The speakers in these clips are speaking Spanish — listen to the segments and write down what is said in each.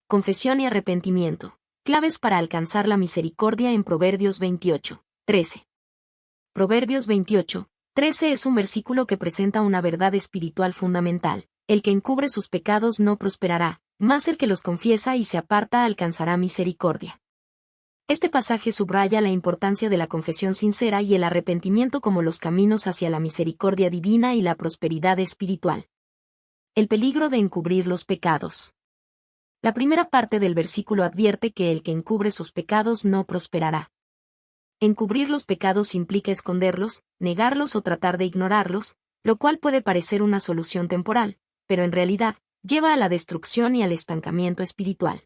Confesión y arrepentimiento. Claves para alcanzar la misericordia en Proverbios 28:13. Proverbios 28:13 es un versículo que presenta una verdad espiritual fundamental. El que encubre sus pecados no prosperará, mas el que los confiesa y se aparta alcanzará misericordia. Este pasaje subraya la importancia de la confesión sincera y el arrepentimiento como los caminos hacia la misericordia divina y la prosperidad espiritual. El peligro de encubrir los pecados. La primera parte del versículo advierte que el que encubre sus pecados no prosperará. Encubrir los pecados implica esconderlos, negarlos o tratar de ignorarlos, lo cual puede parecer una solución temporal, pero en realidad, lleva a la destrucción y al estancamiento espiritual.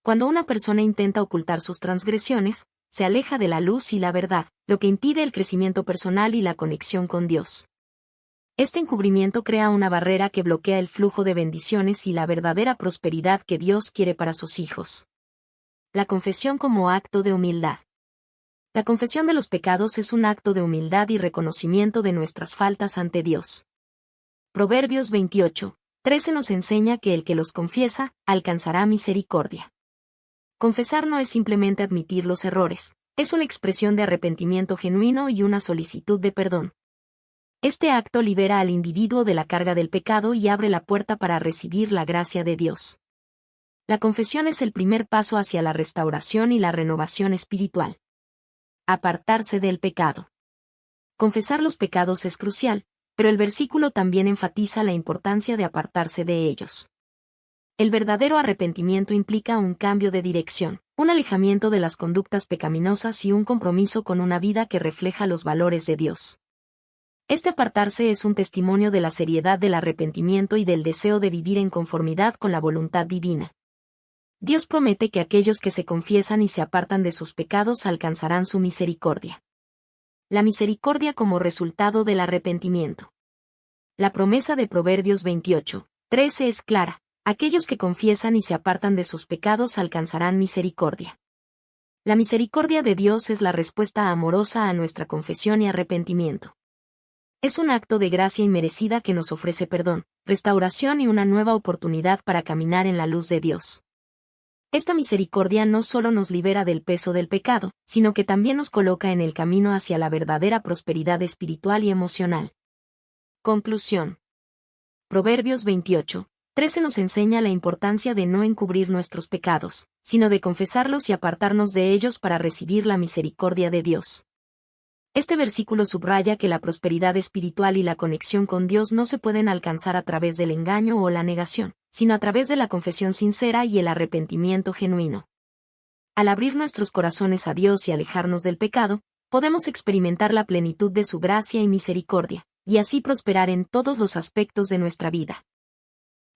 Cuando una persona intenta ocultar sus transgresiones, se aleja de la luz y la verdad, lo que impide el crecimiento personal y la conexión con Dios. Este encubrimiento crea una barrera que bloquea el flujo de bendiciones y la verdadera prosperidad que Dios quiere para sus hijos. La confesión como acto de humildad. La confesión de los pecados es un acto de humildad y reconocimiento de nuestras faltas ante Dios. Proverbios 28:13 nos enseña que el que los confiesa, alcanzará misericordia. Confesar no es simplemente admitir los errores, es una expresión de arrepentimiento genuino y una solicitud de perdón. Este acto libera al individuo de la carga del pecado y abre la puerta para recibir la gracia de Dios. La confesión es el primer paso hacia la restauración y la renovación espiritual. Apartarse del pecado. Confesar los pecados es crucial, pero el versículo también enfatiza la importancia de apartarse de ellos. El verdadero arrepentimiento implica un cambio de dirección, un alejamiento de las conductas pecaminosas y un compromiso con una vida que refleja los valores de Dios. Este apartarse es un testimonio de la seriedad del arrepentimiento y del deseo de vivir en conformidad con la voluntad divina. Dios promete que aquellos que se confiesan y se apartan de sus pecados alcanzarán su misericordia. La misericordia como resultado del arrepentimiento. La promesa de Proverbios 28:13 es clara: aquellos que confiesan y se apartan de sus pecados alcanzarán misericordia. La misericordia de Dios es la respuesta amorosa a nuestra confesión y arrepentimiento. Es un acto de gracia inmerecida que nos ofrece perdón, restauración y una nueva oportunidad para caminar en la luz de Dios. Esta misericordia no solo nos libera del peso del pecado, sino que también nos coloca en el camino hacia la verdadera prosperidad espiritual y emocional. Conclusión. Proverbios 28:13 nos enseña la importancia de no encubrir nuestros pecados, sino de confesarlos y apartarnos de ellos para recibir la misericordia de Dios. Este versículo subraya que la prosperidad espiritual y la conexión con Dios no se pueden alcanzar a través del engaño o la negación, sino a través de la confesión sincera y el arrepentimiento genuino. Al abrir nuestros corazones a Dios y alejarnos del pecado, podemos experimentar la plenitud de su gracia y misericordia, y así prosperar en todos los aspectos de nuestra vida.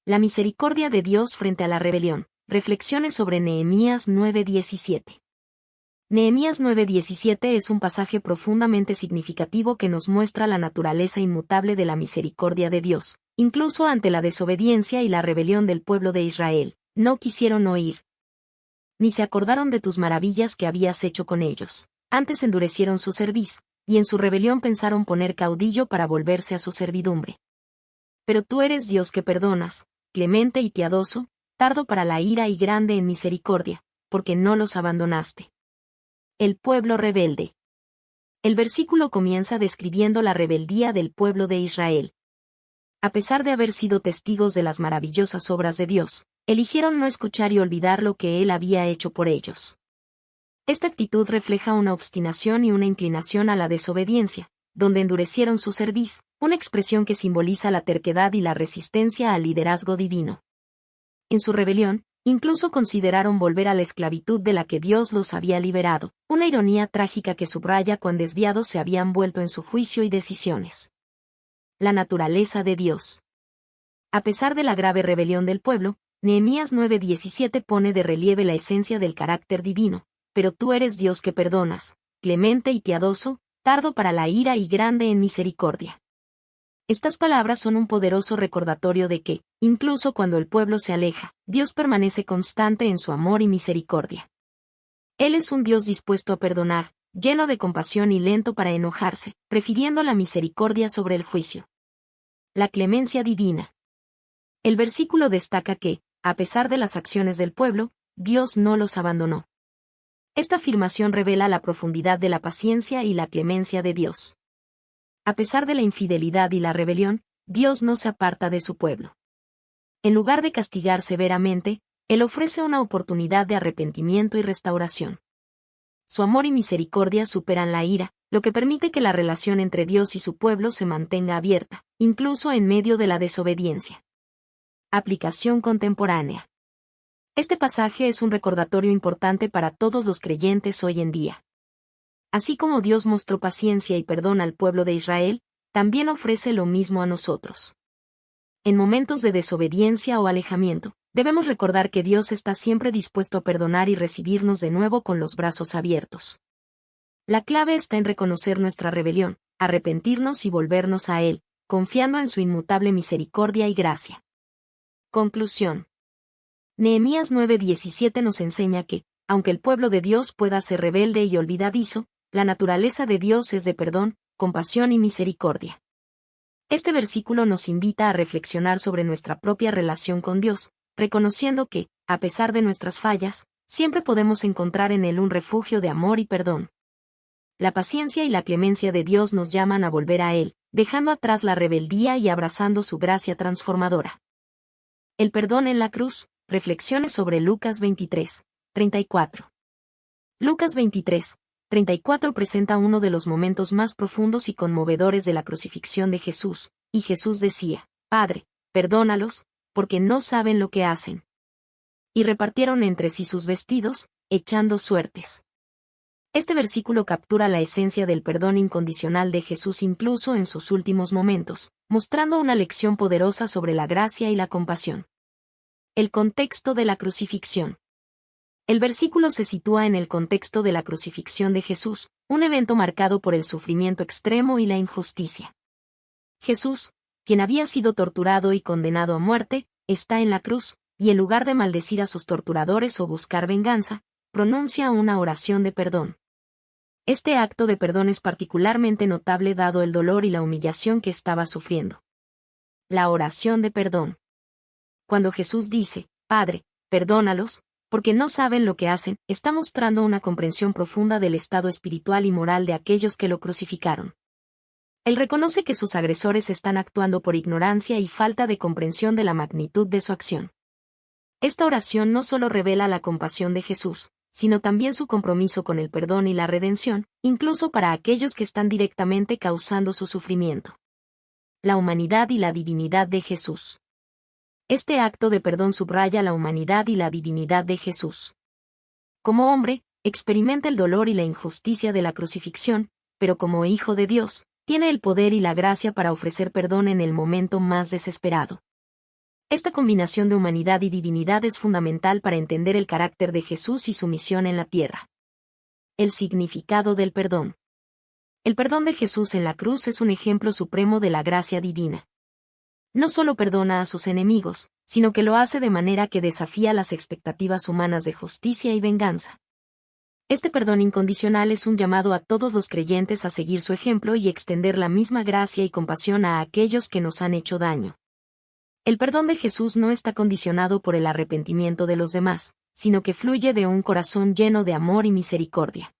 La misericordia de Dios frente a la rebelión. Reflexiones sobre Nehemías 9:17. Nehemías 9:17 es un pasaje profundamente significativo que nos muestra la naturaleza inmutable de la misericordia de Dios, incluso ante la desobediencia y la rebelión del pueblo de Israel. No quisieron oír, ni se acordaron de tus maravillas que habías hecho con ellos. Antes endurecieron su cerviz, y en su rebelión pensaron poner caudillo para volverse a su servidumbre. Pero tú eres Dios que perdonas, clemente y piadoso, tardo para la ira y grande en misericordia, porque no los abandonaste. El pueblo rebelde. El versículo comienza describiendo la rebeldía del pueblo de Israel. A pesar de haber sido testigos de las maravillosas obras de Dios, eligieron no escuchar y olvidar lo que Él había hecho por ellos. Esta actitud refleja una obstinación y una inclinación a la desobediencia, donde endurecieron su cerviz, una expresión que simboliza la terquedad y la resistencia al liderazgo divino. En su rebelión, incluso consideraron volver a la esclavitud de la que Dios los había liberado, una ironía trágica que subraya cuán desviados se habían vuelto en su juicio y decisiones. La naturaleza de Dios. A pesar de la grave rebelión del pueblo, Nehemías 9:17 pone de relieve la esencia del carácter divino: pero tú eres Dios que perdonas, clemente y piadoso, tardo para la ira y grande en misericordia. Estas palabras son un poderoso recordatorio de que, incluso cuando el pueblo se aleja, Dios permanece constante en su amor y misericordia. Él es un Dios dispuesto a perdonar, lleno de compasión y lento para enojarse, prefiriendo la misericordia sobre el juicio. La clemencia divina. El versículo destaca que, a pesar de las acciones del pueblo, Dios no los abandonó. Esta afirmación revela la profundidad de la paciencia y la clemencia de Dios. A pesar de la infidelidad y la rebelión, Dios no se aparta de su pueblo. En lugar de castigar severamente, Él ofrece una oportunidad de arrepentimiento y restauración. Su amor y misericordia superan la ira, lo que permite que la relación entre Dios y su pueblo se mantenga abierta, incluso en medio de la desobediencia. Aplicación contemporánea. Este pasaje es un recordatorio importante para todos los creyentes hoy en día. Así como Dios mostró paciencia y perdón al pueblo de Israel, también ofrece lo mismo a nosotros. En momentos de desobediencia o alejamiento, debemos recordar que Dios está siempre dispuesto a perdonar y recibirnos de nuevo con los brazos abiertos. La clave está en reconocer nuestra rebelión, arrepentirnos y volvernos a Él, confiando en su inmutable misericordia y gracia. Conclusión. Nehemías 9:17 nos enseña que, aunque el pueblo de Dios pueda ser rebelde y olvidadizo, la naturaleza de Dios es de perdón, compasión y misericordia. Este versículo nos invita a reflexionar sobre nuestra propia relación con Dios, reconociendo que, a pesar de nuestras fallas, siempre podemos encontrar en Él un refugio de amor y perdón. La paciencia y la clemencia de Dios nos llaman a volver a Él, dejando atrás la rebeldía y abrazando su gracia transformadora. El perdón en la cruz. Reflexiones sobre Lucas 23:34. Lucas 23:34 presenta uno de los momentos más profundos y conmovedores de la crucifixión de Jesús, y Jesús decía: Padre, perdónalos, porque no saben lo que hacen. Y repartieron entre sí sus vestidos, echando suertes. Este versículo captura la esencia del perdón incondicional de Jesús incluso en sus últimos momentos, mostrando una lección poderosa sobre la gracia y la compasión. El contexto de la crucifixión. El versículo se sitúa en el contexto de la crucifixión de Jesús, un evento marcado por el sufrimiento extremo y la injusticia. Jesús, quien había sido torturado y condenado a muerte, está en la cruz, y en lugar de maldecir a sus torturadores o buscar venganza, pronuncia una oración de perdón. Este acto de perdón es particularmente notable dado el dolor y la humillación que estaba sufriendo. La oración de perdón. Cuando Jesús dice: Padre, perdónalos, porque no saben lo que hacen, está mostrando una comprensión profunda del estado espiritual y moral de aquellos que lo crucificaron. Él reconoce que sus agresores están actuando por ignorancia y falta de comprensión de la magnitud de su acción. Esta oración no solo revela la compasión de Jesús, sino también su compromiso con el perdón y la redención, incluso para aquellos que están directamente causando su sufrimiento. La humanidad y la divinidad de Jesús. Este acto de perdón subraya la humanidad y la divinidad de Jesús. Como hombre, experimenta el dolor y la injusticia de la crucifixión, pero como Hijo de Dios, tiene el poder y la gracia para ofrecer perdón en el momento más desesperado. Esta combinación de humanidad y divinidad es fundamental para entender el carácter de Jesús y su misión en la tierra. El significado del perdón. El perdón de Jesús en la cruz es un ejemplo supremo de la gracia divina. No solo perdona a sus enemigos, sino que lo hace de manera que desafía las expectativas humanas de justicia y venganza. Este perdón incondicional es un llamado a todos los creyentes a seguir su ejemplo y extender la misma gracia y compasión a aquellos que nos han hecho daño. El perdón de Jesús no está condicionado por el arrepentimiento de los demás, sino que fluye de un corazón lleno de amor y misericordia.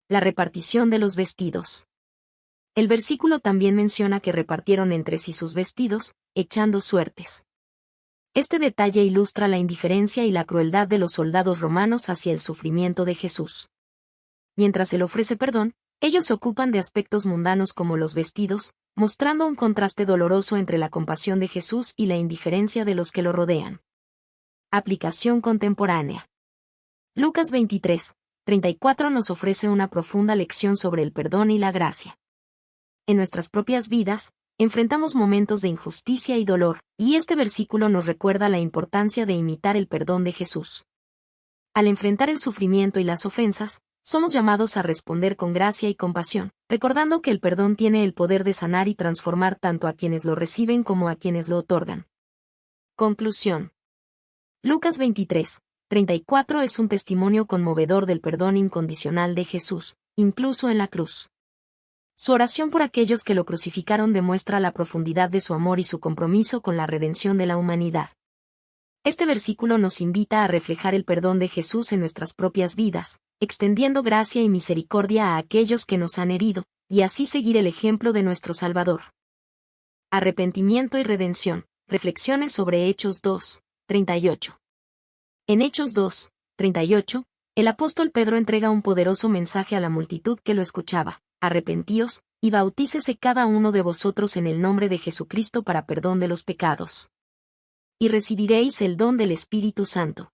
La repartición de los vestidos. El versículo también menciona que repartieron entre sí sus vestidos, echando suertes. Este detalle ilustra la indiferencia y la crueldad de los soldados romanos hacia el sufrimiento de Jesús. Mientras él ofrece perdón, ellos se ocupan de aspectos mundanos como los vestidos, mostrando un contraste doloroso entre la compasión de Jesús y la indiferencia de los que lo rodean. Aplicación contemporánea. Lucas 23:34 nos ofrece una profunda lección sobre el perdón y la gracia. En nuestras propias vidas, enfrentamos momentos de injusticia y dolor, y este versículo nos recuerda la importancia de imitar el perdón de Jesús. Al enfrentar el sufrimiento y las ofensas, somos llamados a responder con gracia y compasión, recordando que el perdón tiene el poder de sanar y transformar tanto a quienes lo reciben como a quienes lo otorgan. Conclusión. Lucas 23:34 es un testimonio conmovedor del perdón incondicional de Jesús, incluso en la cruz. Su oración por aquellos que lo crucificaron demuestra la profundidad de su amor y su compromiso con la redención de la humanidad. Este versículo nos invita a reflejar el perdón de Jesús en nuestras propias vidas, extendiendo gracia y misericordia a aquellos que nos han herido, y así seguir el ejemplo de nuestro Salvador. Arrepentimiento y redención. Reflexiones sobre Hechos 2, 38. En Hechos 2, 38, el apóstol Pedro entrega un poderoso mensaje a la multitud que lo escuchaba: arrepentíos, y bautícese cada uno de vosotros en el nombre de Jesucristo para perdón de los pecados. Y recibiréis el don del Espíritu Santo.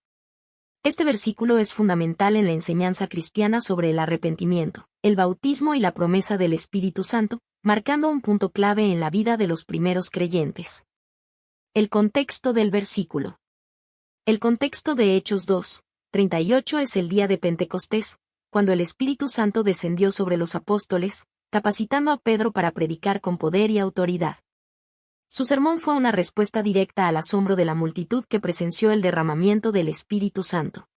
Este versículo es fundamental en la enseñanza cristiana sobre el arrepentimiento, el bautismo y la promesa del Espíritu Santo, marcando un punto clave en la vida de los primeros creyentes. El contexto del versículo. El contexto de Hechos 2, 38 es el día de Pentecostés, cuando el Espíritu Santo descendió sobre los apóstoles, capacitando a Pedro para predicar con poder y autoridad. Su sermón fue una respuesta directa al asombro de la multitud que presenció el derramamiento del Espíritu Santo.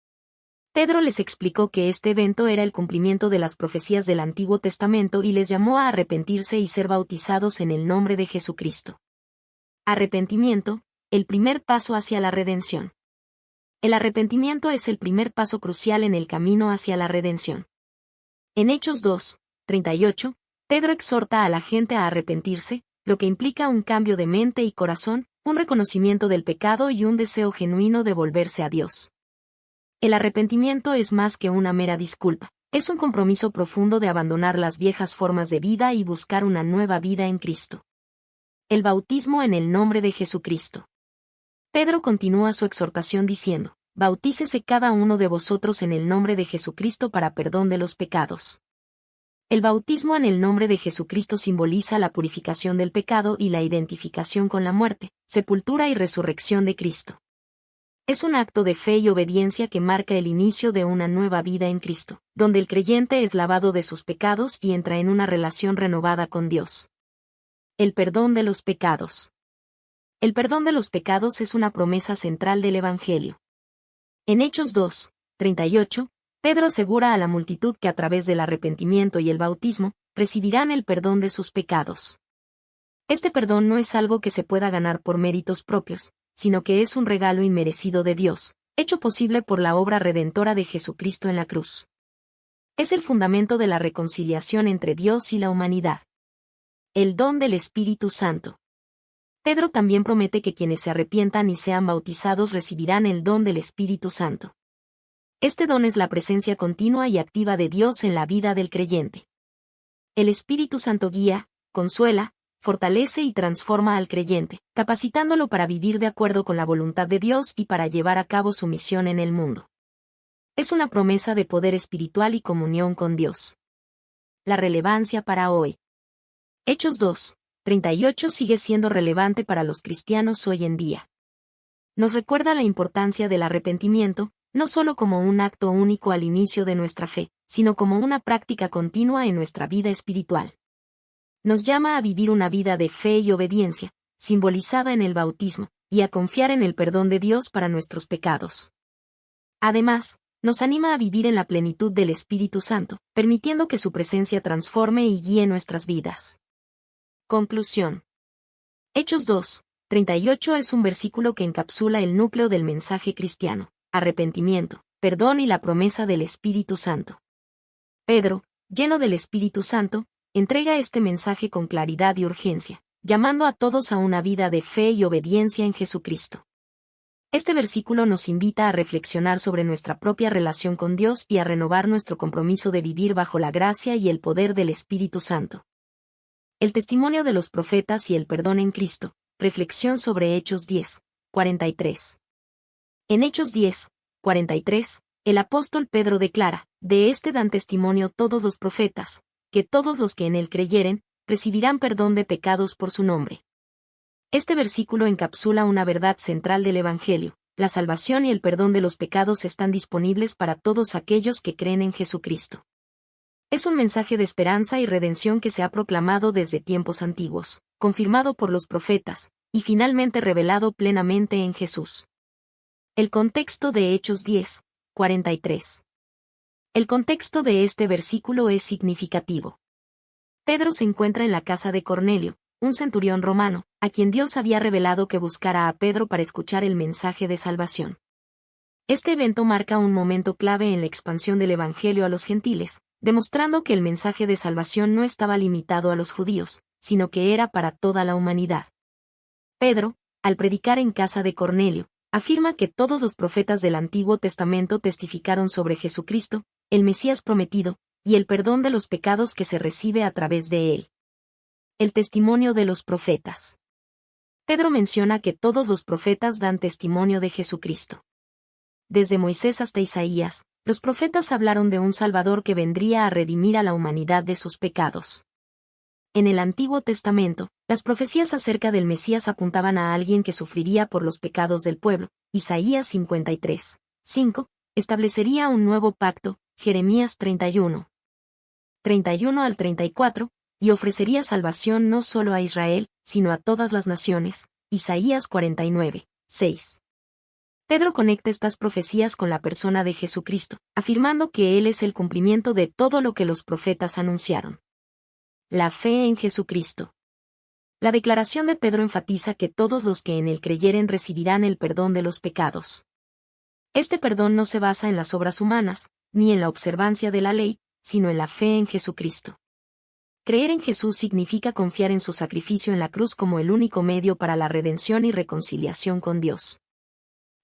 Pedro les explicó que este evento era el cumplimiento de las profecías del Antiguo Testamento y les llamó a arrepentirse y ser bautizados en el nombre de Jesucristo. Arrepentimiento, el primer paso hacia la redención. El arrepentimiento es el primer paso crucial en el camino hacia la redención. En Hechos 2, 38, Pedro exhorta a la gente a arrepentirse, lo que implica un cambio de mente y corazón, un reconocimiento del pecado y un deseo genuino de volverse a Dios. El arrepentimiento es más que una mera disculpa, es un compromiso profundo de abandonar las viejas formas de vida y buscar una nueva vida en Cristo. El bautismo en el nombre de Jesucristo. Pedro continúa su exhortación diciendo: bautícese cada uno de vosotros en el nombre de Jesucristo para perdón de los pecados. El bautismo en el nombre de Jesucristo simboliza la purificación del pecado y la identificación con la muerte, sepultura y resurrección de Cristo. Es un acto de fe y obediencia que marca el inicio de una nueva vida en Cristo, donde el creyente es lavado de sus pecados y entra en una relación renovada con Dios. El perdón de los pecados. El perdón de los pecados es una promesa central del Evangelio. En Hechos 2, 38, Pedro asegura a la multitud que a través del arrepentimiento y el bautismo, recibirán el perdón de sus pecados. Este perdón no es algo que se pueda ganar por méritos propios, sino que es un regalo inmerecido de Dios, hecho posible por la obra redentora de Jesucristo en la cruz. Es el fundamento de la reconciliación entre Dios y la humanidad. El don del Espíritu Santo. Pedro también promete que quienes se arrepientan y sean bautizados recibirán el don del Espíritu Santo. Este don es la presencia continua y activa de Dios en la vida del creyente. El Espíritu Santo guía, consuela, fortalece y transforma al creyente, capacitándolo para vivir de acuerdo con la voluntad de Dios y para llevar a cabo su misión en el mundo. Es una promesa de poder espiritual y comunión con Dios. La relevancia para hoy. Hechos 2, 38 sigue siendo relevante para los cristianos hoy en día. Nos recuerda la importancia del arrepentimiento, no solo como un acto único al inicio de nuestra fe, sino como una práctica continua en nuestra vida espiritual. Nos llama a vivir una vida de fe y obediencia, simbolizada en el bautismo, y a confiar en el perdón de Dios para nuestros pecados. Además, nos anima a vivir en la plenitud del Espíritu Santo, permitiendo que su presencia transforme y guíe nuestras vidas. Conclusión. Hechos 2, 38 es un versículo que encapsula el núcleo del mensaje cristiano: arrepentimiento, perdón y la promesa del Espíritu Santo. Pedro, lleno del Espíritu Santo, entrega este mensaje con claridad y urgencia, llamando a todos a una vida de fe y obediencia en Jesucristo. Este versículo nos invita a reflexionar sobre nuestra propia relación con Dios y a renovar nuestro compromiso de vivir bajo la gracia y el poder del Espíritu Santo. El testimonio de los profetas y el perdón en Cristo. Reflexión sobre Hechos 10, 43. En Hechos 10, 43, el apóstol Pedro declara: de este dan testimonio todos los profetas, que todos los que en él creyeren, recibirán perdón de pecados por su nombre. Este versículo encapsula una verdad central del Evangelio: la salvación y el perdón de los pecados están disponibles para todos aquellos que creen en Jesucristo. Es un mensaje de esperanza y redención que se ha proclamado desde tiempos antiguos, confirmado por los profetas, y finalmente revelado plenamente en Jesús. El contexto de Hechos 10, 43. El contexto de este versículo es significativo. Pedro se encuentra en la casa de Cornelio, un centurión romano, a quien Dios había revelado que buscara a Pedro para escuchar el mensaje de salvación. Este evento marca un momento clave en la expansión del Evangelio a los gentiles, demostrando que el mensaje de salvación no estaba limitado a los judíos, sino que era para toda la humanidad. Pedro, al predicar en casa de Cornelio, afirma que todos los profetas del Antiguo Testamento testificaron sobre Jesucristo, el Mesías prometido, y el perdón de los pecados que se recibe a través de él. El testimonio de los profetas. Pedro menciona que todos los profetas dan testimonio de Jesucristo. Desde Moisés hasta Isaías, los profetas hablaron de un Salvador que vendría a redimir a la humanidad de sus pecados. En el Antiguo Testamento, las profecías acerca del Mesías apuntaban a alguien que sufriría por los pecados del pueblo. Isaías 53, 5, establecería un nuevo pacto, Jeremías 31, 31 al 34, y ofrecería salvación no solo a Israel, sino a todas las naciones, Isaías 49, 6. Pedro conecta estas profecías con la persona de Jesucristo, afirmando que Él es el cumplimiento de todo lo que los profetas anunciaron. La fe en Jesucristo. La declaración de Pedro enfatiza que todos los que en Él creyeren recibirán el perdón de los pecados. Este perdón no se basa en las obras humanas, ni en la observancia de la ley, sino en la fe en Jesucristo. Creer en Jesús significa confiar en su sacrificio en la cruz como el único medio para la redención y reconciliación con Dios.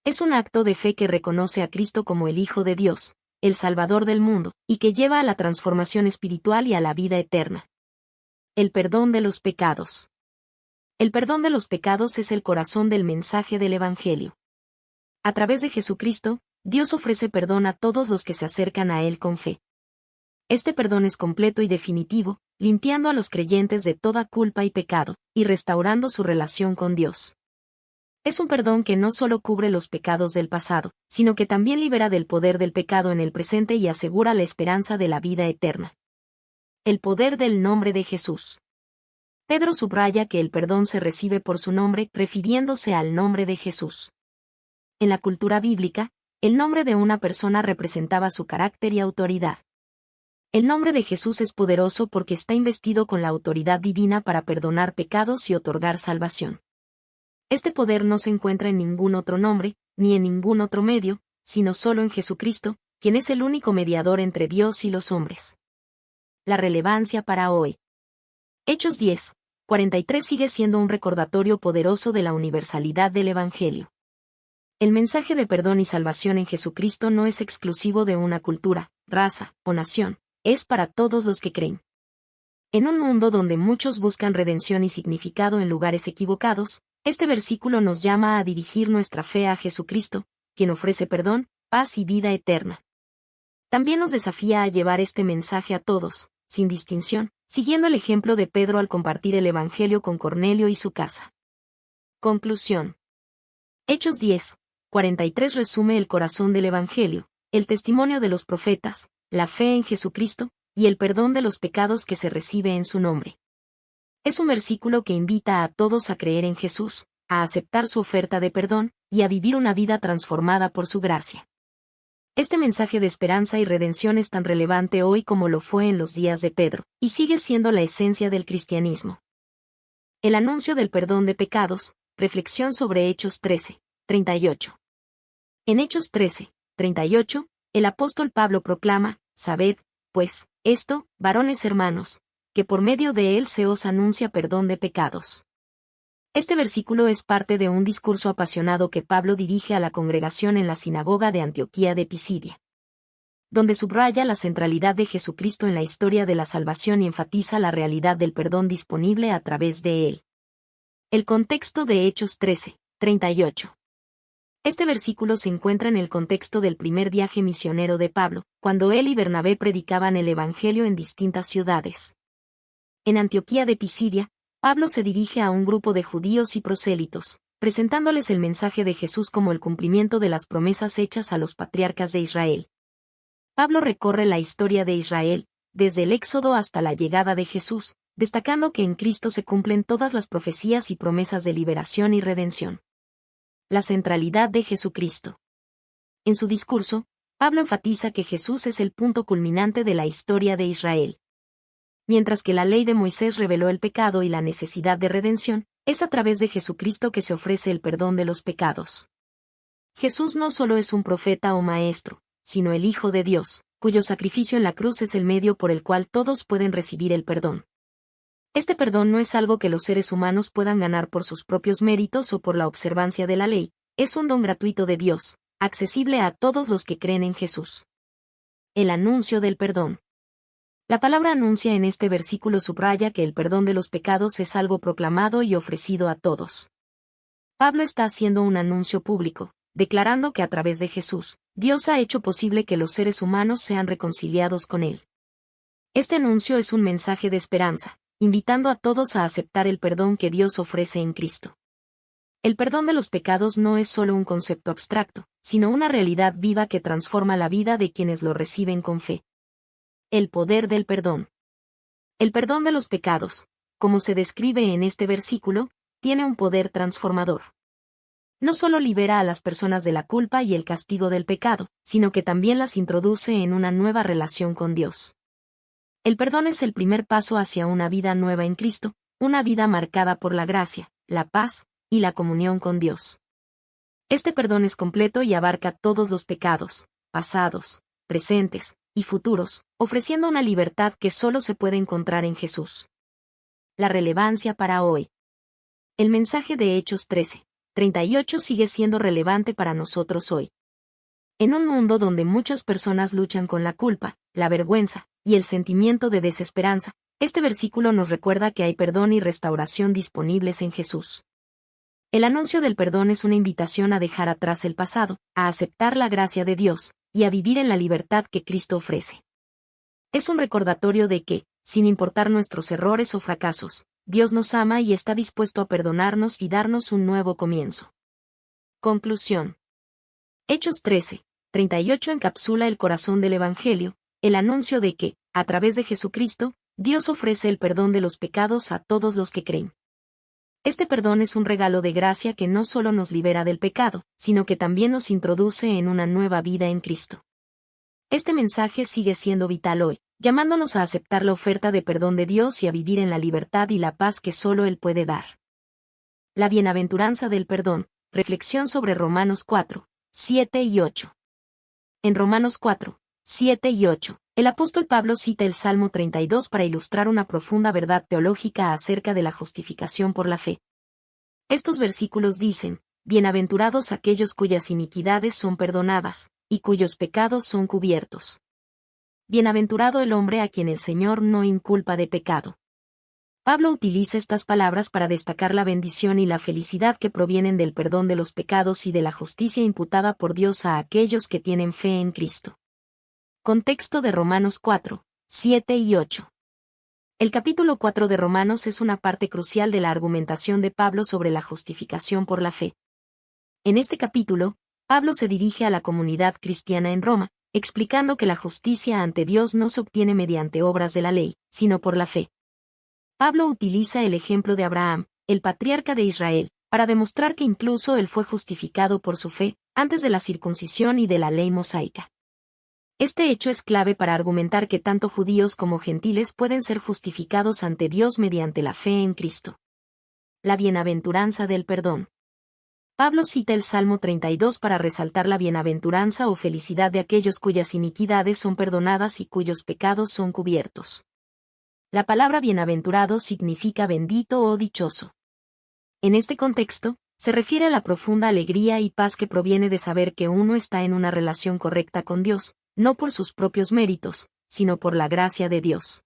Es un acto de fe que reconoce a Cristo como el Hijo de Dios, el Salvador del mundo, y que lleva a la transformación espiritual y a la vida eterna. El perdón de los pecados. El perdón de los pecados es el corazón del mensaje del Evangelio. A través de Jesucristo, Dios ofrece perdón a todos los que se acercan a Él con fe. Este perdón es completo y definitivo, limpiando a los creyentes de toda culpa y pecado, y restaurando su relación con Dios. Es un perdón que no solo cubre los pecados del pasado, sino que también libera del poder del pecado en el presente y asegura la esperanza de la vida eterna. El poder del nombre de Jesús. Pedro subraya que el perdón se recibe por su nombre, refiriéndose al nombre de Jesús. En la cultura bíblica, el nombre de una persona representaba su carácter y autoridad. El nombre de Jesús es poderoso porque está investido con la autoridad divina para perdonar pecados y otorgar salvación. Este poder no se encuentra en ningún otro nombre, ni en ningún otro medio, sino solo en Jesucristo, quien es el único mediador entre Dios y los hombres. La relevancia para hoy. Hechos 10, 43 sigue siendo un recordatorio poderoso de la universalidad del Evangelio. El mensaje de perdón y salvación en Jesucristo no es exclusivo de una cultura, raza o nación, es para todos los que creen. En un mundo donde muchos buscan redención y significado en lugares equivocados, este versículo nos llama a dirigir nuestra fe a Jesucristo, quien ofrece perdón, paz y vida eterna. También nos desafía a llevar este mensaje a todos, sin distinción, siguiendo el ejemplo de Pedro al compartir el Evangelio con Cornelio y su casa. Conclusión. Hechos 10, 43 resume el corazón del Evangelio, el testimonio de los profetas, la fe en Jesucristo, y el perdón de los pecados que se recibe en su nombre. Es un versículo que invita a todos a creer en Jesús, a aceptar su oferta de perdón, y a vivir una vida transformada por su gracia. Este mensaje de esperanza y redención es tan relevante hoy como lo fue en los días de Pedro, y sigue siendo la esencia del cristianismo. El anuncio del perdón de pecados, reflexión sobre Hechos 13, 38. En Hechos 13, 38, el apóstol Pablo proclama, «Sabed, pues, esto, varones hermanos, que por medio de él se os anuncia perdón de pecados». Este versículo es parte de un discurso apasionado que Pablo dirige a la congregación en la sinagoga de Antioquía de Pisidia, donde subraya la centralidad de Jesucristo en la historia de la salvación y enfatiza la realidad del perdón disponible a través de él. El contexto de Hechos 13, 38. Este versículo se encuentra en el contexto del primer viaje misionero de Pablo, cuando él y Bernabé predicaban el Evangelio en distintas ciudades. En Antioquía de Pisidia, Pablo se dirige a un grupo de judíos y prosélitos, presentándoles el mensaje de Jesús como el cumplimiento de las promesas hechas a los patriarcas de Israel. Pablo recorre la historia de Israel, desde el Éxodo hasta la llegada de Jesús, destacando que en Cristo se cumplen todas las profecías y promesas de liberación y redención. La centralidad de Jesucristo. En su discurso, Pablo enfatiza que Jesús es el punto culminante de la historia de Israel. Mientras que la ley de Moisés reveló el pecado y la necesidad de redención, es a través de Jesucristo que se ofrece el perdón de los pecados. Jesús no solo es un profeta o maestro, sino el Hijo de Dios, cuyo sacrificio en la cruz es el medio por el cual todos pueden recibir el perdón. Este perdón no es algo que los seres humanos puedan ganar por sus propios méritos o por la observancia de la ley, es un don gratuito de Dios, accesible a todos los que creen en Jesús. El anuncio del perdón. La palabra anuncia en este versículo subraya que el perdón de los pecados es algo proclamado y ofrecido a todos. Pablo está haciendo un anuncio público, declarando que a través de Jesús, Dios ha hecho posible que los seres humanos sean reconciliados con Él. Este anuncio es un mensaje de esperanza, invitando a todos a aceptar el perdón que Dios ofrece en Cristo. El perdón de los pecados no es solo un concepto abstracto, sino una realidad viva que transforma la vida de quienes lo reciben con fe. El poder del perdón. El perdón de los pecados, como se describe en este versículo, tiene un poder transformador. No solo libera a las personas de la culpa y el castigo del pecado, sino que también las introduce en una nueva relación con Dios. El perdón es el primer paso hacia una vida nueva en Cristo, una vida marcada por la gracia, la paz y la comunión con Dios. Este perdón es completo y abarca todos los pecados, pasados, presentes y futuros, ofreciendo una libertad que solo se puede encontrar en Jesús. La relevancia para hoy. El mensaje de Hechos 13:38 sigue siendo relevante para nosotros hoy. En un mundo donde muchas personas luchan con la culpa, la vergüenza y el sentimiento de desesperanza, este versículo nos recuerda que hay perdón y restauración disponibles en Jesús. El anuncio del perdón es una invitación a dejar atrás el pasado, a aceptar la gracia de Dios, y a vivir en la libertad que Cristo ofrece. Es un recordatorio de que, sin importar nuestros errores o fracasos, Dios nos ama y está dispuesto a perdonarnos y darnos un nuevo comienzo. Conclusión. Hechos 13:38 encapsula el corazón del Evangelio, el anuncio de que, a través de Jesucristo, Dios ofrece el perdón de los pecados a todos los que creen. Este perdón es un regalo de gracia que no solo nos libera del pecado, sino que también nos introduce en una nueva vida en Cristo. Este mensaje sigue siendo vital hoy, llamándonos a aceptar la oferta de perdón de Dios y a vivir en la libertad y la paz que solo Él puede dar. La bienaventuranza del perdón. Reflexión sobre Romanos 4:7 y 8. En Romanos 4:7 y 8, el apóstol Pablo cita el Salmo 32 para ilustrar una profunda verdad teológica acerca de la justificación por la fe. Estos versículos dicen: bienaventurados aquellos cuyas iniquidades son perdonadas, y cuyos pecados son cubiertos. Bienaventurado el hombre a quien el Señor no inculpa de pecado. Pablo utiliza estas palabras para destacar la bendición y la felicidad que provienen del perdón de los pecados y de la justicia imputada por Dios a aquellos que tienen fe en Cristo. Contexto de Romanos 4:7 y 8. El capítulo 4 de Romanos es una parte crucial de la argumentación de Pablo sobre la justificación por la fe. En este capítulo, Pablo se dirige a la comunidad cristiana en Roma, explicando que la justicia ante Dios no se obtiene mediante obras de la ley, sino por la fe. Pablo utiliza el ejemplo de Abraham, el patriarca de Israel, para demostrar que incluso él fue justificado por su fe, antes de la circuncisión y de la ley mosaica. Este hecho es clave para argumentar que tanto judíos como gentiles pueden ser justificados ante Dios mediante la fe en Cristo. La bienaventuranza del perdón. Pablo cita el Salmo 32 para resaltar la bienaventuranza o felicidad de aquellos cuyas iniquidades son perdonadas y cuyos pecados son cubiertos. La palabra bienaventurado significa bendito o dichoso. En este contexto, se refiere a la profunda alegría y paz que proviene de saber que uno está en una relación correcta con Dios, no por sus propios méritos, sino por la gracia de Dios.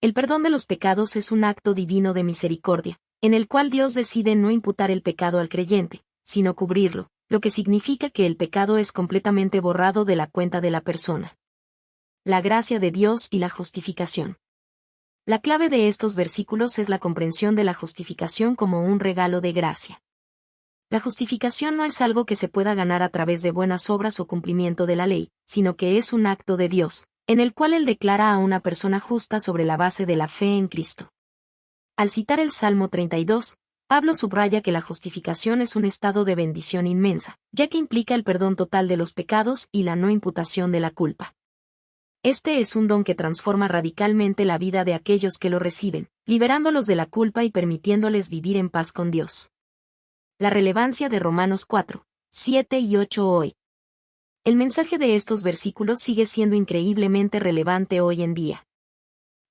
El perdón de los pecados es un acto divino de misericordia, en el cual Dios decide no imputar el pecado al creyente, sino cubrirlo, lo que significa que el pecado es completamente borrado de la cuenta de la persona. La gracia de Dios y la justificación. La clave de estos versículos es la comprensión de la justificación como un regalo de gracia. La justificación no es algo que se pueda ganar a través de buenas obras o cumplimiento de la ley, sino que es un acto de Dios, en el cual Él declara a una persona justa sobre la base de la fe en Cristo. Al citar el Salmo 32, Pablo subraya que la justificación es un estado de bendición inmensa, ya que implica el perdón total de los pecados y la no imputación de la culpa. Este es un don que transforma radicalmente la vida de aquellos que lo reciben, liberándolos de la culpa y permitiéndoles vivir en paz con Dios. La relevancia de Romanos 4, 7 y 8 hoy. El mensaje de estos versículos sigue siendo increíblemente relevante hoy en día.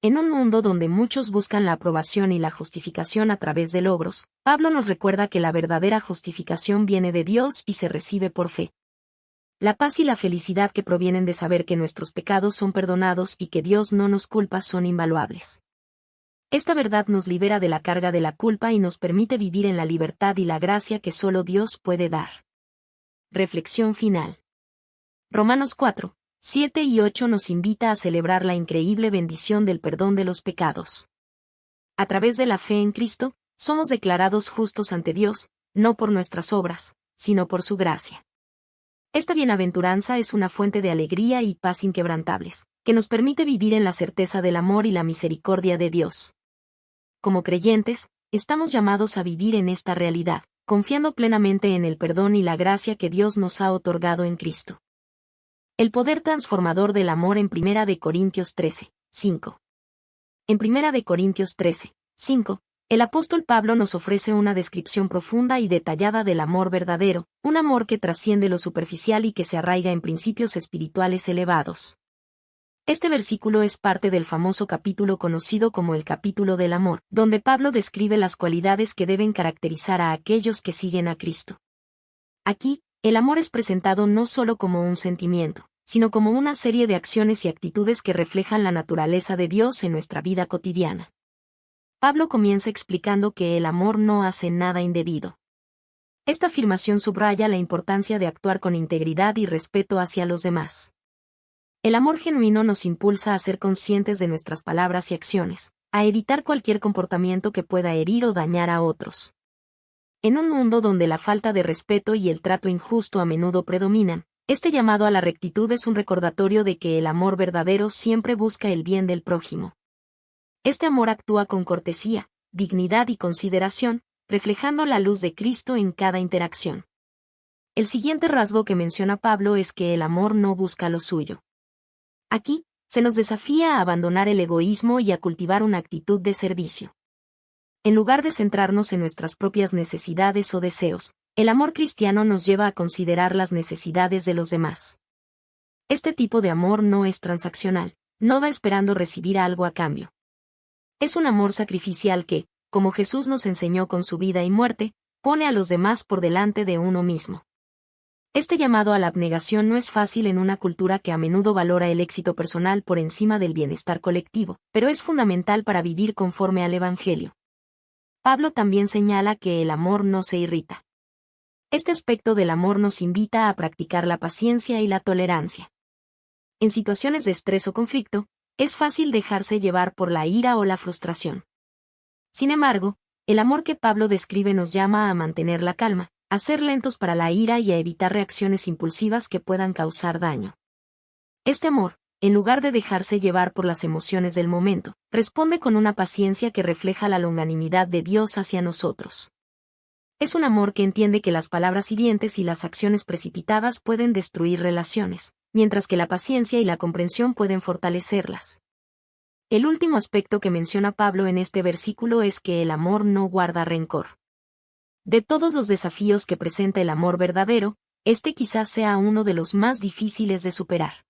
En un mundo donde muchos buscan la aprobación y la justificación a través de logros, Pablo nos recuerda que la verdadera justificación viene de Dios y se recibe por fe. La paz y la felicidad que provienen de saber que nuestros pecados son perdonados y que Dios no nos culpa son invaluables. Esta verdad nos libera de la carga de la culpa y nos permite vivir en la libertad y la gracia que solo Dios puede dar. Reflexión final. Romanos 4, 7 y 8 nos invita a celebrar la increíble bendición del perdón de los pecados. A través de la fe en Cristo, somos declarados justos ante Dios, no por nuestras obras, sino por su gracia. Esta bienaventuranza es una fuente de alegría y paz inquebrantables, que nos permite vivir en la certeza del amor y la misericordia de Dios. Como creyentes, estamos llamados a vivir en esta realidad, confiando plenamente en el perdón y la gracia que Dios nos ha otorgado en Cristo. El poder transformador del amor en 1 Corintios 13, 5. En 1 Corintios 13, 5, el apóstol Pablo nos ofrece una descripción profunda y detallada del amor verdadero, un amor que trasciende lo superficial y que se arraiga en principios espirituales elevados. Este versículo es parte del famoso capítulo conocido como el capítulo del amor, donde Pablo describe las cualidades que deben caracterizar a aquellos que siguen a Cristo. Aquí, el amor es presentado no solo como un sentimiento, sino como una serie de acciones y actitudes que reflejan la naturaleza de Dios en nuestra vida cotidiana. Pablo comienza explicando que el amor no hace nada indebido. Esta afirmación subraya la importancia de actuar con integridad y respeto hacia los demás. El amor genuino nos impulsa a ser conscientes de nuestras palabras y acciones, a evitar cualquier comportamiento que pueda herir o dañar a otros. En un mundo donde la falta de respeto y el trato injusto a menudo predominan, este llamado a la rectitud es un recordatorio de que el amor verdadero siempre busca el bien del prójimo. Este amor actúa con cortesía, dignidad y consideración, reflejando la luz de Cristo en cada interacción. El siguiente rasgo que menciona Pablo es que el amor no busca lo suyo. Aquí, se nos desafía a abandonar el egoísmo y a cultivar una actitud de servicio. En lugar de centrarnos en nuestras propias necesidades o deseos, el amor cristiano nos lleva a considerar las necesidades de los demás. Este tipo de amor no es transaccional, no da esperando recibir algo a cambio. Es un amor sacrificial que, como Jesús nos enseñó con su vida y muerte, pone a los demás por delante de uno mismo. Este llamado a la abnegación no es fácil en una cultura que a menudo valora el éxito personal por encima del bienestar colectivo, pero es fundamental para vivir conforme al Evangelio. Pablo también señala que el amor no se irrita. Este aspecto del amor nos invita a practicar la paciencia y la tolerancia. En situaciones de estrés o conflicto, es fácil dejarse llevar por la ira o la frustración. Sin embargo, el amor que Pablo describe nos llama a mantener la calma, a ser lentos para la ira y a evitar reacciones impulsivas que puedan causar daño. Este amor, en lugar de dejarse llevar por las emociones del momento, responde con una paciencia que refleja la longanimidad de Dios hacia nosotros. Es un amor que entiende que las palabras hirientes y las acciones precipitadas pueden destruir relaciones, mientras que la paciencia y la comprensión pueden fortalecerlas. El último aspecto que menciona Pablo en este versículo es que el amor no guarda rencor. De todos los desafíos que presenta el amor verdadero, este quizás sea uno de los más difíciles de superar.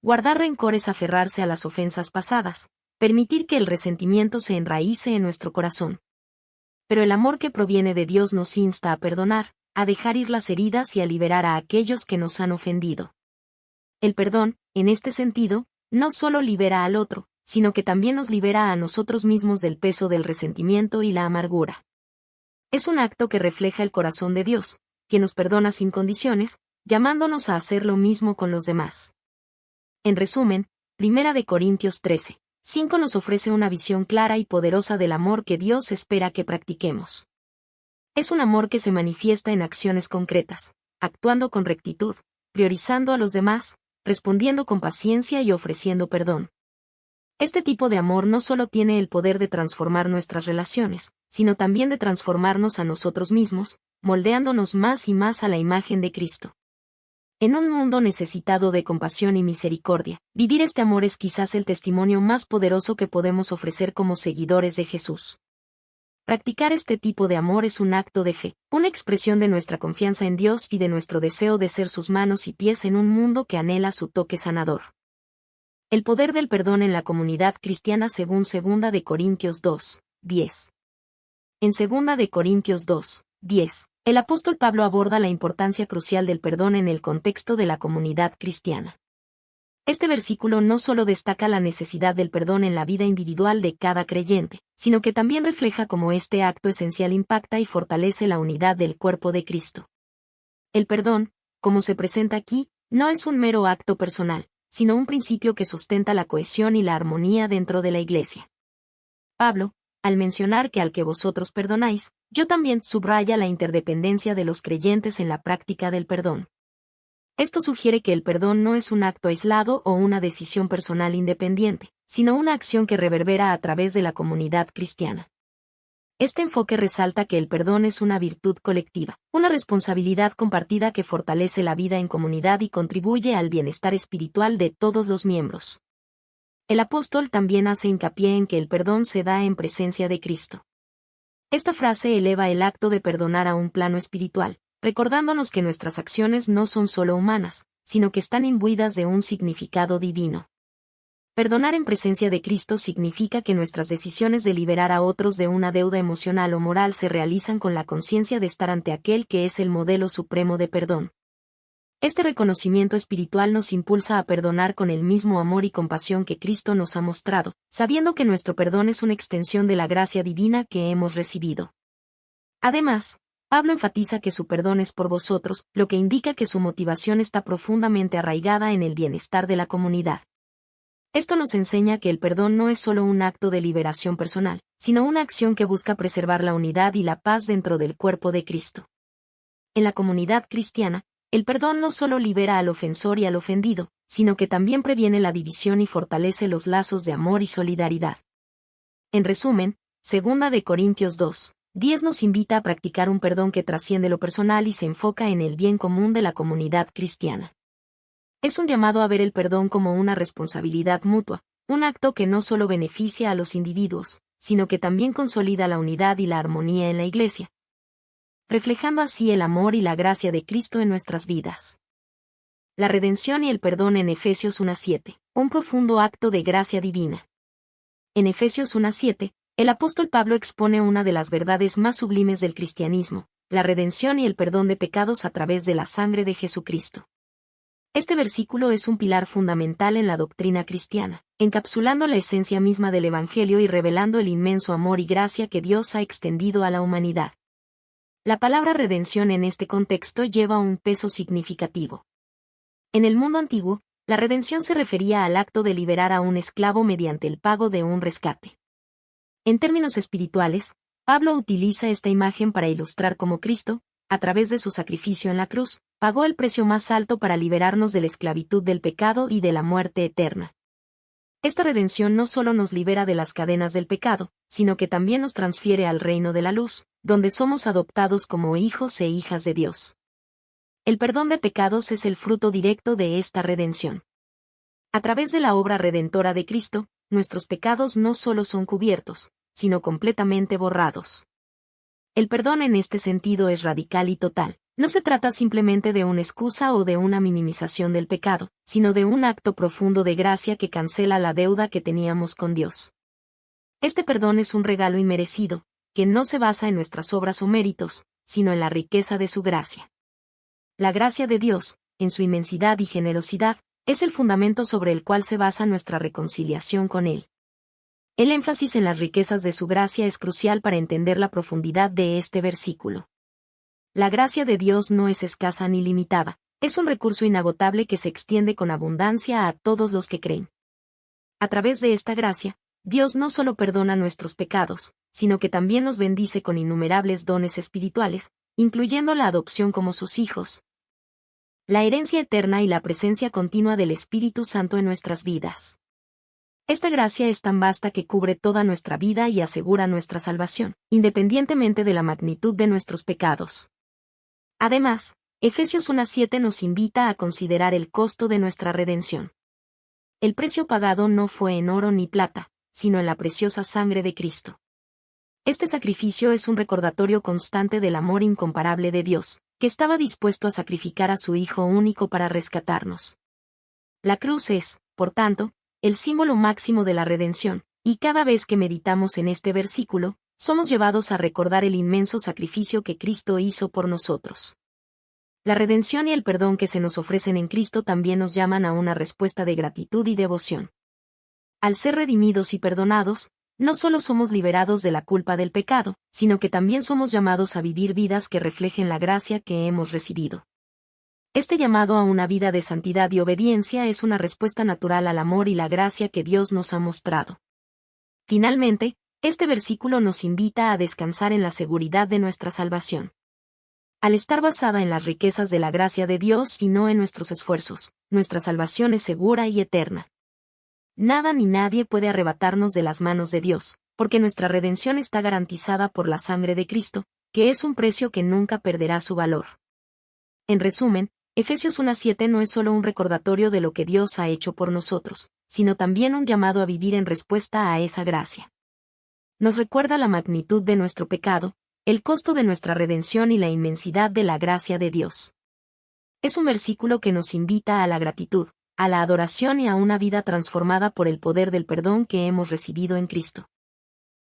Guardar rencor es aferrarse a las ofensas pasadas, permitir que el resentimiento se enraíce en nuestro corazón. Pero el amor que proviene de Dios nos insta a perdonar, a dejar ir las heridas y a liberar a aquellos que nos han ofendido. El perdón, en este sentido, no solo libera al otro, sino que también nos libera a nosotros mismos del peso del resentimiento y la amargura. Es un acto que refleja el corazón de Dios, quien nos perdona sin condiciones, llamándonos a hacer lo mismo con los demás. En resumen, 1 Corintios 13, 5 nos ofrece una visión clara y poderosa del amor que Dios espera que practiquemos. Es un amor que se manifiesta en acciones concretas, actuando con rectitud, priorizando a los demás, respondiendo con paciencia y ofreciendo perdón. Este tipo de amor no solo tiene el poder de transformar nuestras relaciones, sino también de transformarnos a nosotros mismos, moldeándonos más y más a la imagen de Cristo. En un mundo necesitado de compasión y misericordia, vivir este amor es quizás el testimonio más poderoso que podemos ofrecer como seguidores de Jesús. Practicar este tipo de amor es un acto de fe, una expresión de nuestra confianza en Dios y de nuestro deseo de ser sus manos y pies en un mundo que anhela su toque sanador. El poder del perdón en la comunidad cristiana según 2 de Corintios 2, 10. En 2 de Corintios 2, 10, el apóstol Pablo aborda la importancia crucial del perdón en el contexto de la comunidad cristiana. Este versículo no solo destaca la necesidad del perdón en la vida individual de cada creyente, sino que también refleja cómo este acto esencial impacta y fortalece la unidad del cuerpo de Cristo. El perdón, como se presenta aquí, no es un mero acto personal, sino un principio que sustenta la cohesión y la armonía dentro de la Iglesia. Pablo, al mencionar que al que vosotros perdonáis, yo también subraya la interdependencia de los creyentes en la práctica del perdón. Esto sugiere que el perdón no es un acto aislado o una decisión personal independiente, sino una acción que reverbera a través de la comunidad cristiana. Este enfoque resalta que el perdón es una virtud colectiva, una responsabilidad compartida que fortalece la vida en comunidad y contribuye al bienestar espiritual de todos los miembros. El apóstol también hace hincapié en que el perdón se da en presencia de Cristo. Esta frase eleva el acto de perdonar a un plano espiritual, recordándonos que nuestras acciones no son solo humanas, sino que están imbuidas de un significado divino. Perdonar en presencia de Cristo significa que nuestras decisiones de liberar a otros de una deuda emocional o moral se realizan con la conciencia de estar ante aquel que es el modelo supremo de perdón. Este reconocimiento espiritual nos impulsa a perdonar con el mismo amor y compasión que Cristo nos ha mostrado, sabiendo que nuestro perdón es una extensión de la gracia divina que hemos recibido. Además, Pablo enfatiza que su perdón es por vosotros, lo que indica que su motivación está profundamente arraigada en el bienestar de la comunidad. Esto nos enseña que el perdón no es solo un acto de liberación personal, sino una acción que busca preservar la unidad y la paz dentro del cuerpo de Cristo. En la comunidad cristiana, el perdón no solo libera al ofensor y al ofendido, sino que también previene la división y fortalece los lazos de amor y solidaridad. En resumen, 2 de Corintios 2, 10 nos invita a practicar un perdón que trasciende lo personal y se enfoca en el bien común de la comunidad cristiana. Es un llamado a ver el perdón como una responsabilidad mutua, un acto que no solo beneficia a los individuos, sino que también consolida la unidad y la armonía en la Iglesia, reflejando así el amor y la gracia de Cristo en nuestras vidas. La redención y el perdón en Efesios 1:7, un profundo acto de gracia divina. En Efesios 1:7, el apóstol Pablo expone una de las verdades más sublimes del cristianismo, la redención y el perdón de pecados a través de la sangre de Jesucristo. Este versículo es un pilar fundamental en la doctrina cristiana, encapsulando la esencia misma del Evangelio y revelando el inmenso amor y gracia que Dios ha extendido a la humanidad. La palabra redención en este contexto lleva un peso significativo. En el mundo antiguo, la redención se refería al acto de liberar a un esclavo mediante el pago de un rescate. En términos espirituales, Pablo utiliza esta imagen para ilustrar cómo Cristo, a través de su sacrificio en la cruz, pagó el precio más alto para liberarnos de la esclavitud del pecado y de la muerte eterna. Esta redención no solo nos libera de las cadenas del pecado, sino que también nos transfiere al reino de la luz, donde somos adoptados como hijos e hijas de Dios. El perdón de pecados es el fruto directo de esta redención. A través de la obra redentora de Cristo, nuestros pecados no solo son cubiertos, sino completamente borrados. El perdón en este sentido es radical y total. No se trata simplemente de una excusa o de una minimización del pecado, sino de un acto profundo de gracia que cancela la deuda que teníamos con Dios. Este perdón es un regalo inmerecido, que no se basa en nuestras obras o méritos, sino en la riqueza de su gracia. La gracia de Dios, en su inmensidad y generosidad, es el fundamento sobre el cual se basa nuestra reconciliación con Él. El énfasis en las riquezas de su gracia es crucial para entender la profundidad de este versículo. La gracia de Dios no es escasa ni limitada, es un recurso inagotable que se extiende con abundancia a todos los que creen. A través de esta gracia, Dios no solo perdona nuestros pecados, sino que también nos bendice con innumerables dones espirituales, incluyendo la adopción como sus hijos, la herencia eterna y la presencia continua del Espíritu Santo en nuestras vidas. Esta gracia es tan vasta que cubre toda nuestra vida y asegura nuestra salvación, independientemente de la magnitud de nuestros pecados. Además, Efesios 1:7 nos invita a considerar el costo de nuestra redención. El precio pagado no fue en oro ni plata, sino en la preciosa sangre de Cristo. Este sacrificio es un recordatorio constante del amor incomparable de Dios, que estaba dispuesto a sacrificar a su Hijo único para rescatarnos. La cruz es, por tanto, el símbolo máximo de la redención, y cada vez que meditamos en este versículo, somos llevados a recordar el inmenso sacrificio que Cristo hizo por nosotros. La redención y el perdón que se nos ofrecen en Cristo también nos llaman a una respuesta de gratitud y devoción. Al ser redimidos y perdonados, no solo somos liberados de la culpa del pecado, sino que también somos llamados a vivir vidas que reflejen la gracia que hemos recibido. Este llamado a una vida de santidad y obediencia es una respuesta natural al amor y la gracia que Dios nos ha mostrado. Finalmente, este versículo nos invita a descansar en la seguridad de nuestra salvación. Al estar basada en las riquezas de la gracia de Dios y no en nuestros esfuerzos, nuestra salvación es segura y eterna. Nada ni nadie puede arrebatarnos de las manos de Dios, porque nuestra redención está garantizada por la sangre de Cristo, que es un precio que nunca perderá su valor. En resumen, Efesios 1:7 no es solo un recordatorio de lo que Dios ha hecho por nosotros, sino también un llamado a vivir en respuesta a esa gracia. Nos recuerda la magnitud de nuestro pecado, el costo de nuestra redención y la inmensidad de la gracia de Dios. Es un versículo que nos invita a la gratitud, a la adoración y a una vida transformada por el poder del perdón que hemos recibido en Cristo.